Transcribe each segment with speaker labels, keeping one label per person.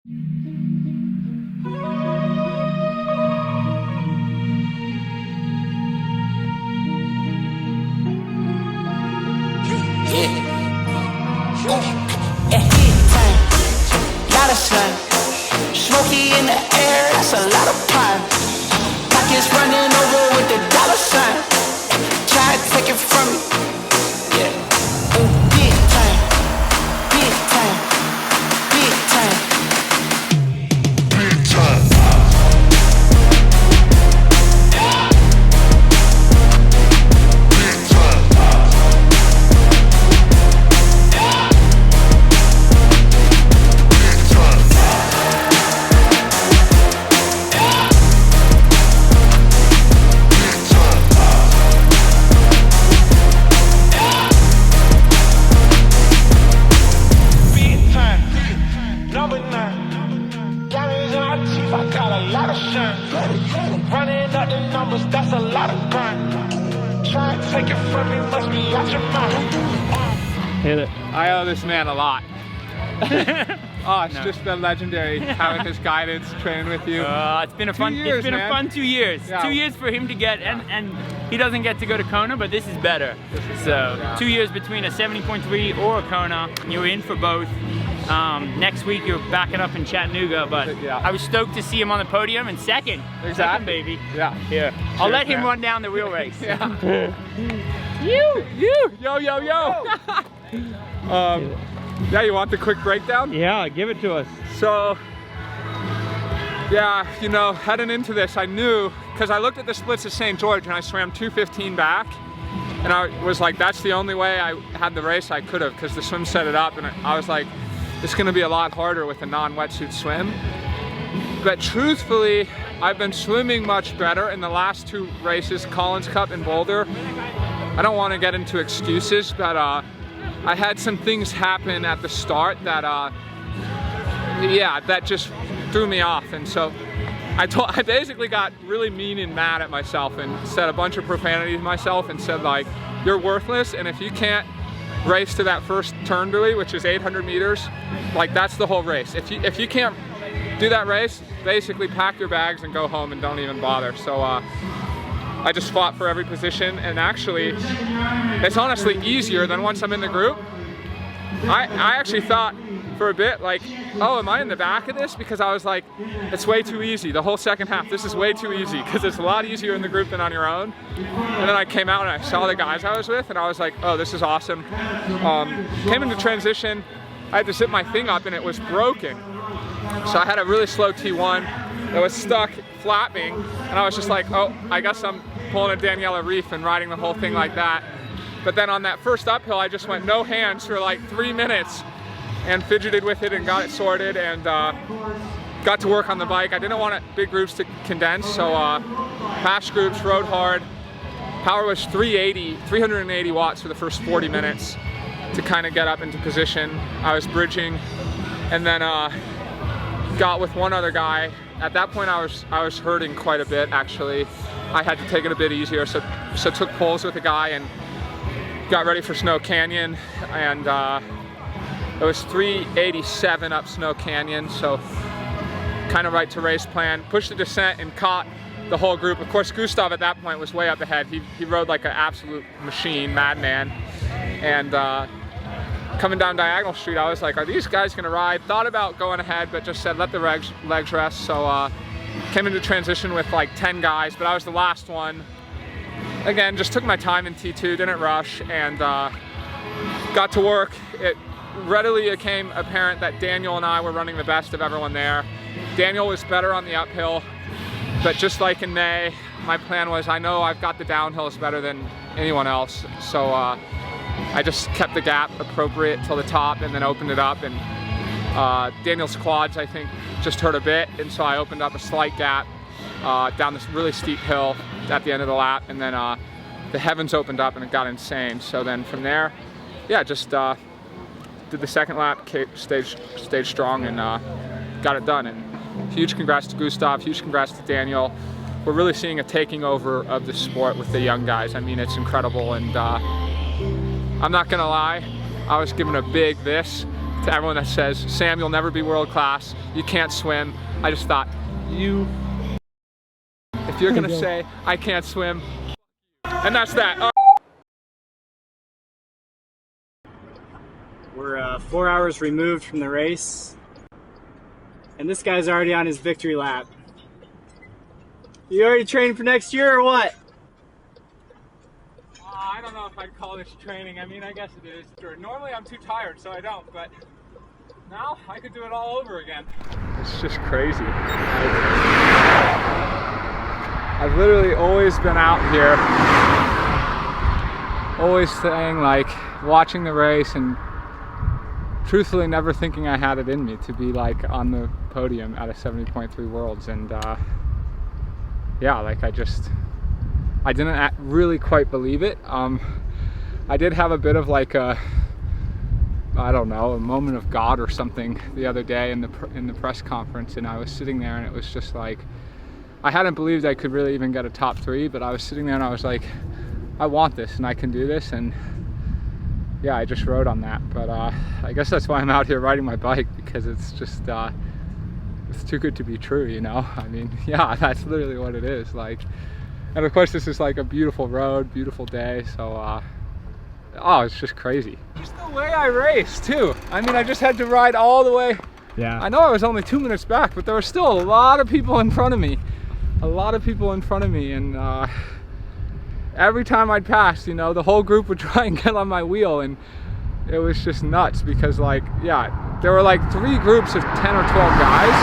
Speaker 1: Smoky in the air, that's a lot of pine. Pockets running over with the dollar sign. Try to take it from me. Yeah. Big time, big time, big time, big time. Running up the numbers, that's a lot of crime. Try to take it from me, must be out your mind.
Speaker 2: Hit it.
Speaker 3: I owe this man a lot. Oh, it's just been legendary having his guidance, training with you.
Speaker 2: It's been a fun 2 years. It's been a fun 2 years. Yeah. 2 years for him to get, and he doesn't get to go to Kona, but this is better. So 2 years between a 70.3 or a Kona. You're in for both. Next week you're backing up in Chattanooga, but I was stoked to see him on the podium in second. Second, baby.
Speaker 3: Yeah.
Speaker 2: Here. I'll let him run down the real race.
Speaker 3: Yeah. Yo. Yeah, you want the quick breakdown?
Speaker 2: Yeah, give it to us.
Speaker 3: So, yeah, you know, heading into this, I knew, because I looked at the splits at St. George and I swam 2:15 back, and I was like, that's the only way I had the race I could have, because the swim set it up, and I was like, it's going to be a lot harder with a non-wetsuit swim. But truthfully, I've been swimming much better in the last 2 races, Collins Cup and Boulder. I don't want to get into excuses, but I had some things happen at the start that, that just threw me off. And so I basically got really mean and mad at myself and said a bunch of profanity to myself and said, like, you're worthless, and if you can't race to that first turn buoy, which is 800 meters, like, that's the whole race. If you can't do that race, basically pack your bags and go home and don't even bother. So I just fought for every position, and actually it's honestly easier than once I'm in the group. I actually thought for a bit, like, oh, am I in the back of this? Because I was like, it's way too easy. The whole second half, this is way too easy, because it's a lot easier in the group than on your own. And then I came out and I saw the guys I was with, and I was like, oh, this is awesome. Came into transition, I had to zip my thing up and it was broken. So I had a really slow T1 that was stuck flapping, and I was just like, oh, I guess I'm pulling a Daniela Reef and riding the whole thing like that. But then on that first uphill, I just went no hands for like 3 minutes and fidgeted with it and got it sorted, and got to work on the bike. I didn't want big groups to condense, so fast groups, rode hard. Power was 380 watts for the first 40 minutes to kind of get up into position. I was bridging, and then got with one other guy. At that point I was hurting quite a bit, actually. I had to take it a bit easier, so took poles with a guy and got ready for Snow Canyon, and it was 387 up Snow Canyon, so kind of right to race plan. Pushed the descent and caught the whole group. Of course, Gustav at that point was way up ahead. He rode like an absolute machine, madman. And coming down Diagonal Street, I was like, are these guys gonna ride? Thought about going ahead, but just said, let the legs rest. So came into transition with like 10 guys, but I was the last one. Again, just took my time in T2, didn't rush, and got to work. It readily became apparent that Daniel and I were running the best of everyone there. Daniel was better on the uphill, but just like in May, my plan was, I know I've got the downhills better than anyone else, so I just kept the gap appropriate till the top and then opened it up, and Daniel's quads, I think, just hurt a bit, and so I opened up a slight gap down this really steep hill at the end of the lap, and then the heavens opened up and it got insane. So then from there, yeah, just did the second lap, stayed strong, and got it done. And huge congrats to Gustav, huge congrats to Daniel. We're really seeing a taking over of the sport with the young guys. I mean, it's incredible, and I'm not gonna lie, I was given a big this, to everyone that says, Sam, you'll never be world class, you can't swim. I just thought, if you're gonna say I can't swim, and that's that.
Speaker 4: We're 4 hours removed from the race, and this guy's already on his victory lap. You already trained for next year or what?
Speaker 3: I don't know if I'd call this training. I mean, I guess it is. Normally I'm too tired, so I don't, but now I could do it all over again. It's just crazy. I've literally always been out here, always saying, like, watching the race and truthfully never thinking I had it in me to be like on the podium at a 70.3 Worlds. And yeah, like I didn't really quite believe it. I did have a bit of like a, I don't know, a moment of God or something the other day in the press conference, and I was sitting there and it was just like, I hadn't believed I could really even get a top 3, but I was sitting there and I was like, I want this and I can do this. And yeah, I just rode on that. But I guess that's why I'm out here riding my bike, because it's just it's too good to be true, you know. I mean, yeah, that's literally what it is. Like, and of course this is like a beautiful road, beautiful day, so oh, it's just crazy. Just the way I race too. I mean, I just had to ride all the way.
Speaker 4: Yeah,
Speaker 3: I know I was only 2 minutes back, but there were still a lot of people in front of me. And every time I'd pass, you know, the whole group would try and get on my wheel, and it was just nuts because, like, yeah, there were like 3 groups of 10 or 12 guys,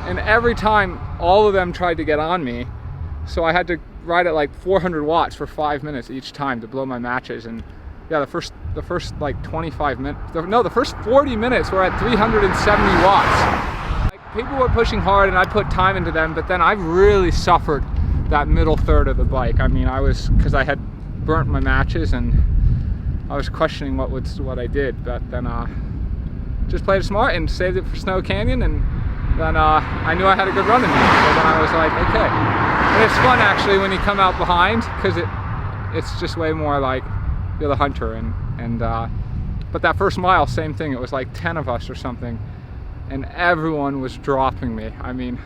Speaker 3: and every time all of them tried to get on me, so I had to ride at like 400 watts for 5 minutes each time to blow my matches. And yeah, the first like 25 minutes, no, the first 40 minutes were at 370 watts. Like, people were pushing hard and I put time into them, but then I really suffered that middle third of the bike. I mean, because I had burnt my matches and I was questioning what I did, but then just played it smart and saved it for Snow Canyon, and then I knew I had a good run in me. So then I was like, okay. And it's fun actually when you come out behind, because it's just way more like you're the hunter. And but that first mile, same thing. It was like 10 of us or something, and everyone was dropping me. I mean,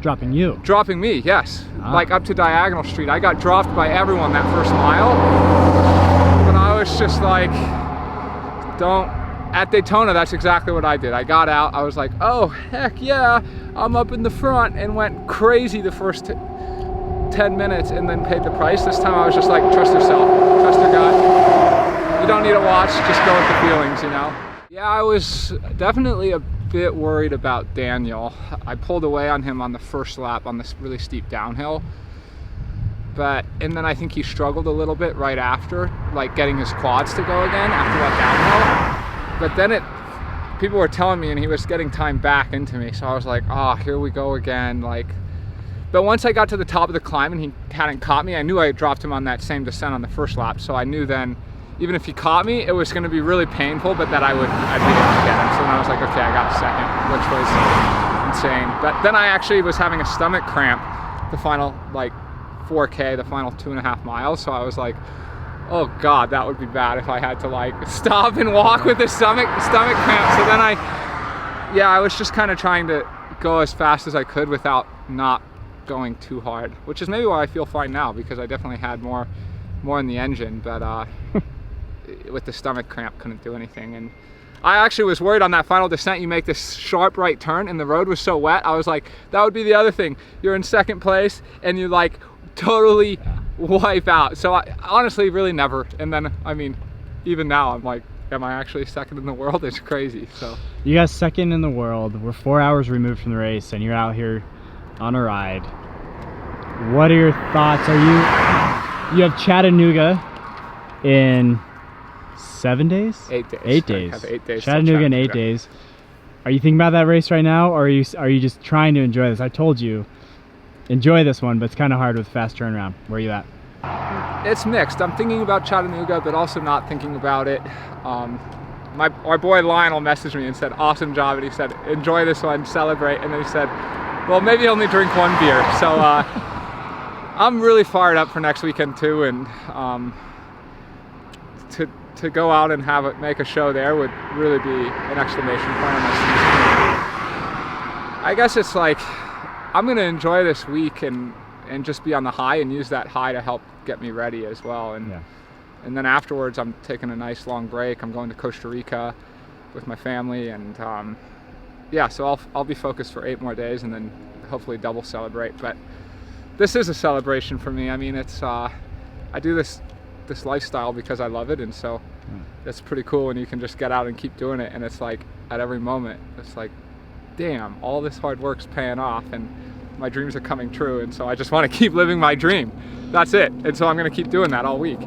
Speaker 4: dropping you? Dropping
Speaker 3: me, yes. Like up to Diagonal Street. I got dropped by everyone that first mile. But I was just like, at Daytona, that's exactly what I did. I got out, I was like, oh, heck yeah, I'm up in the front, and went crazy the first 10 minutes and then paid the price. This time I was just like, trust yourself, trust your gut. You don't need a watch, just go with the feelings, you know? Yeah, I was definitely a bit worried about Daniel. I pulled away on him on the first lap on this really steep downhill. And then I think he struggled a little bit right after, like getting his quads to go again after that downhill. But then people were telling me, and he was getting time back into me, so I was like, oh, here we go again. Like, but once I got to the top of the climb and he hadn't caught me, I knew I had dropped him on that same descent on the first lap, so I knew then, even if he caught me, it was going to be really painful, but that I'd be able to get him. So then I was like, okay, I got a second, which was insane. But then I actually was having a stomach cramp the final, like, 4K, the final 2.5 miles, so I was like, oh god, that would be bad if I had to like stop and walk with a stomach cramp. So then I was just kind of trying to go as fast as I could without not going too hard, which is maybe why I feel fine now, because I definitely had more in the engine, but with the stomach cramp couldn't do anything. And I actually was worried on that final descent, you make this sharp right turn and the road was so wet. I was like, that would be the other thing. You're in second place and you like totally wipe out. So I honestly really never. And then, I mean, even now I'm like, am I actually second in the world? It's crazy. So
Speaker 4: you guys second in the world. We're 4 hours removed from the race and you're out here on a ride. What are your thoughts? You have Chattanooga in 7 days?
Speaker 3: 8 days.
Speaker 4: 8 days.
Speaker 3: I have 8 days.
Speaker 4: Chattanooga in 8 days. Are you thinking about that race right now, or are you just trying to enjoy this? I told you, enjoy this one, but it's kind of hard with fast turnaround. Where are you at?
Speaker 3: It's mixed. I'm thinking about Chattanooga, but also not thinking about it. Our boy Lionel messaged me and said, awesome job, and he said, enjoy this one, celebrate, and then he said, well, maybe only drink 1 beer. So I'm really fired up for next weekend too, and to go out and make a show there would really be an exclamation point on my season. I guess it's like I'm gonna enjoy this week and just be on the high and use that high to help get me ready as well. And and then afterwards, I'm taking a nice long break. I'm going to Costa Rica with my family, and yeah, so I'll be focused for 8 more days and then hopefully double celebrate. But this is a celebration for me. I mean, it's I do this lifestyle because I love it, and so it's pretty cool when you can just get out and keep doing it. And it's like at every moment, it's like, damn, all this hard work's paying off, and my dreams are coming true. And so I just want to keep living my dream. That's it. And so I'm going to keep doing that all week.